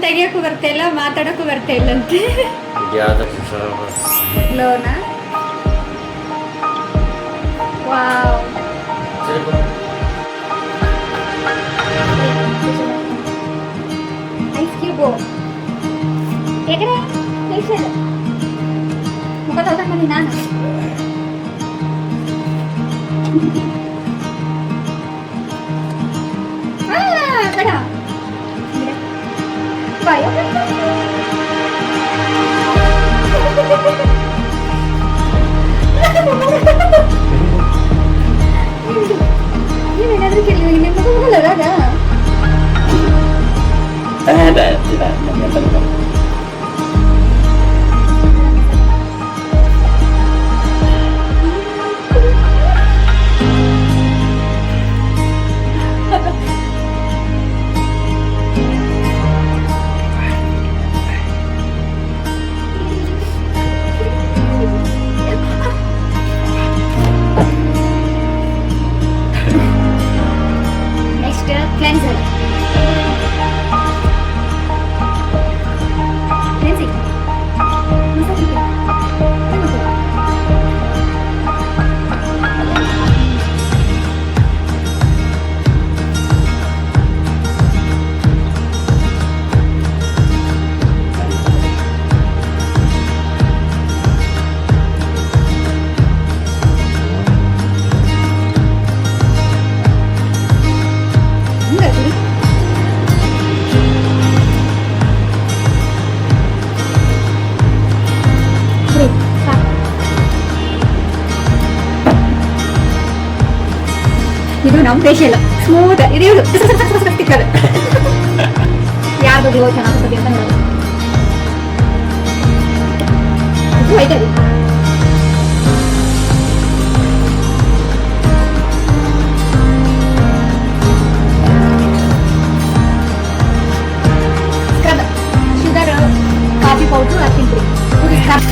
ತೆಗಿಯಕ್ಕೂ ಬರ್ತಾ ಇಲ್ಲ, ಮಾತಾಡಕ್ಕೂ ಬರ್ತಾ ಇಲ್ಲಂತೆ. ಲೋನಾ? ವಾವ್. ಐಸ್ ಕ್ಯೂಬು ಯಾಕಂದ್ರೆ ಮುಖ ತೊಳ್ಕೊಂಡ್ಬಂದಿ ನಾನು. ಬೇಡ ಬಾಯ್. ನೀವೇನಾದ್ರೂ ಕೇಳಿ ನಿಮ್ಮ ಹೋಗಲ್ಲ. ಕ್ಲೆನ್ಸರ್ ಇದು ನಮ್ಮ ಫೇಶಿಯಲ್ ಸ್ಮೂತ್ ಇದು ಯಾವ್ದು ಗ್ಲೋ ಚೆನ್ನಾಗಿ ಅಂತ ನೋಡೋದು. ಆಯ್ತು ಸ್ಕ್ರಬ್ ಶುಗರ್ ಕಾಫಿ ಪೌಡ್ರು ಅರ್ಶಿನ ಪುಡಿ ಸ್ಕ್ರಬ್.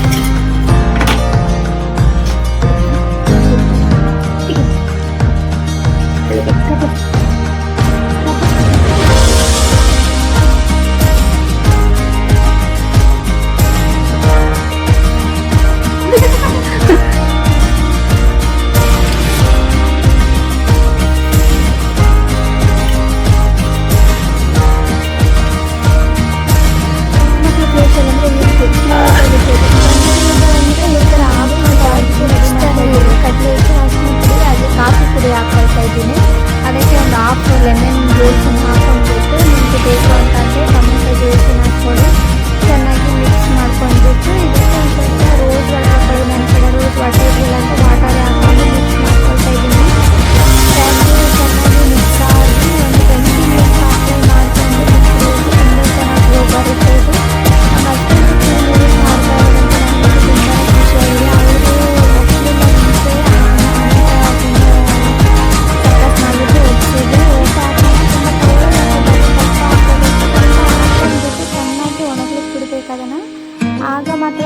ಕಾಫಿ ಪುಡಿ ಹಾಕೊಳ್ತಾ ಇದ್ದೀನಿ. ಅದಕ್ಕೆ ಒಂದು ಹಾಫ್ ಲೆಮನ್ ಜ್ಯೂಸನ್ನು ಹಾಕೊಂಡ್ಬಿಟ್ಟು ನಿಮಗೆ ಬೇಕು ಅಂತಂದರೆ ಟೊಮೆಟೊ ಜ್ಯೂಸನ್ನು ಹಾಕ್ಕೊಂಡು ಚೆನ್ನಾಗಿ ಮಿಕ್ಸ್ ಮಾಡ್ಕೊಂಡ್ಬಿಟ್ಟು ಇದಕ್ಕೆ ಒಂದು ಸ್ವಲ್ಪ ರೋಸ್ ವಾಟರ್ ಹಾಕೊಳ್ಳಿ. ನನ್ನ ಕಡೆ ರೋಸ್ ವಾಟರ್ ಇರಲಿಲ್ಲ ಅಂತ ವಾಟರ್ ಹಾಕೊಂಡು ಮಿಕ್ಸ್ ಮಾಡ್ಕೊಳ್ತಾ ಇದ್ದೀನಿ. ಚೆನ್ನಾಗಿ ಮಿಕ್ಸ್ ಆಗಿ ಒಂದು 20 ಮಿನಿಟ್ಸ್ ಅಪ್ಲೈ ಮಾಡಿಕೊಂಡು ತುಂಬ ಚೆನ್ನಾಗಿ ಗ್ಲೋ ಬರುತ್ತೆ. ಇದು ನಮ್ಮ ಅಷ್ಟೊಂದು ಕ್ಲೀನ್ ಮಾಡ್ತಾ ಇರೋದಂತ ನನಗೆ ತುಂಬ ಖುಷಿಯಾಗಿದೆ. ಅವರು ಆಗ ಮಾತ್ರ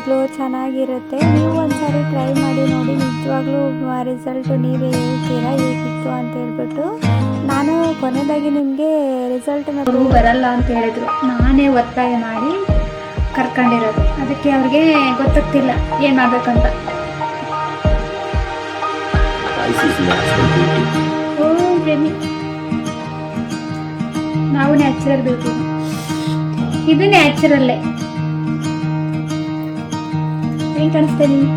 ಗ್ಲೋ ಚೆನ್ನಾಗಿರುತ್ತೆ. ನೀವು ಒಂದ್ಸಾರಿ ಟ್ರೈ ಮಾಡಿ ನೋಡಿ, ನಿಜವಾಗ್ಲೂ ರಿಸಲ್ಟು ನೀವೇ ಹೇಳ್ತೀರಾ ಹೇಗಿತ್ತು ಅಂತ ಹೇಳ್ಬಿಟ್ಟು. ನಾನು ಕೊನೆಯದಾಗಿ ನಿಮಗೆ ರಿಸಲ್ಟನ್ನ ಬರಲ್ಲ ಅಂತ ಹೇಳಿದ್ರು, ನಾನೇ ಒತ್ತಾಯ ಮಾಡಿ ಕರ್ಕೊಂಡಿರೋದು. ಅದಕ್ಕೆ ಅವ್ರಿಗೆ ಗೊತ್ತಾಗ್ತಿಲ್ಲ ಏನು ಮಾಡ್ಬೇಕಂತ. ನಾವು ನ್ಯಾಚುರಲ್ ಬ್ಯೂಟಿ, ಇದು ನ್ಯಾಚುರಲ್ಲೇ. ಹೆಂಗ್ ಕಾಣಿಸ್ತಾ ಇದೀನಿ?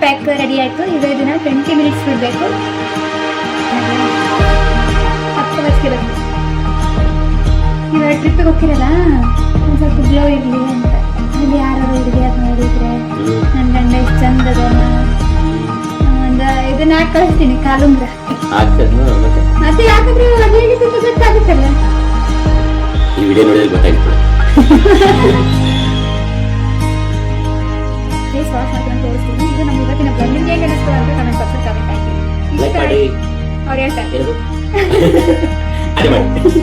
ಪ್ಯಾಕ್ ರೆಡಿ ಆಯ್ತು. ಈಗ ಇದನ್ನ 20 ಮಿನಿಟ್ಸ್ ಬಿಡಬೇಕು. 10 ವರ್ಷಕ್ಕೆ ಇವಾಗ ಟ್ರಿಪ್ಪಿಗೆ ಹೋಗ್ತಿರಲ್ಲ, ಒಂದು ಸ್ವಲ್ಪ ಗ್ಲೋ ಇರಲಿ ಅಂತ. ಅಲ್ಲಿ ಯಾರು ಹುಡುಗಿಯಾರು ನೋಡಿದ್ರೆ ನನ್ನ ಗಂಡ ಎಷ್ಟು ಚಂದದ ಒಂದು ಇದನ್ನ ಹಾಕಿ ಕಳಿಸ್ತೀನಿ, ಕಾಲುಂಗ್ರ. ಮತ್ತೆ ಯಾಕಂದ್ರೆ ಹೇಗಿದ್ದು ಗೊತ್ತಾಗುತ್ತಲ್ಲ. ಈ ವಿಡಿಯೋ ನೋಡಿದ್ರೆ ಗೊತ್ತಾಗ್ತದೆ. ಫೇಸ್ ವಾಶ್ ಮಾಡ್ಕೊಂಡು ತೋರಿಸ್ತೀನಿ. ಇದು ನಮ್ಮ ಇವತ್ತಿನ ಬ್ಲಾಗ್ ನಿಮ್ಗೆ ಹೇಗೆ ಅನಿಸ್ತು ಅಂತ ಕಮೆಂಟ್ ಬಾಕ್ಸಲ್ಲಿ ಕಮೆಂಟ್ ಹಾಕಿ. ಅವ್ರು ಹೇಳ್ತಾರೆ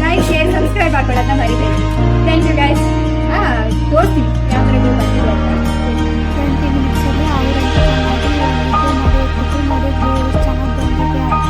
ಲೈಕ್ ಶೇರ್ ಸಬ್ಸ್ಕ್ರೈಬ್ ಮಾಡ್ಕೊಳ್ಳೋದನ್ನ ಮರಿಬೇಡಿ. Thank you guys. ತೋರಿಸ್ತೀನಿ ಯಾವ ಥರ ಗ್ಲೋ ಬರ್ತಿದೆ ಅಂತ. 20 ಮಿನಿಟ್ಸಲ್ಲಿ ಅವರಂತೂ ಚೆನ್ನಾಗಿ ಚೆನ್ನಾಗಿ ಬಂದಿದೆ ಅಂತ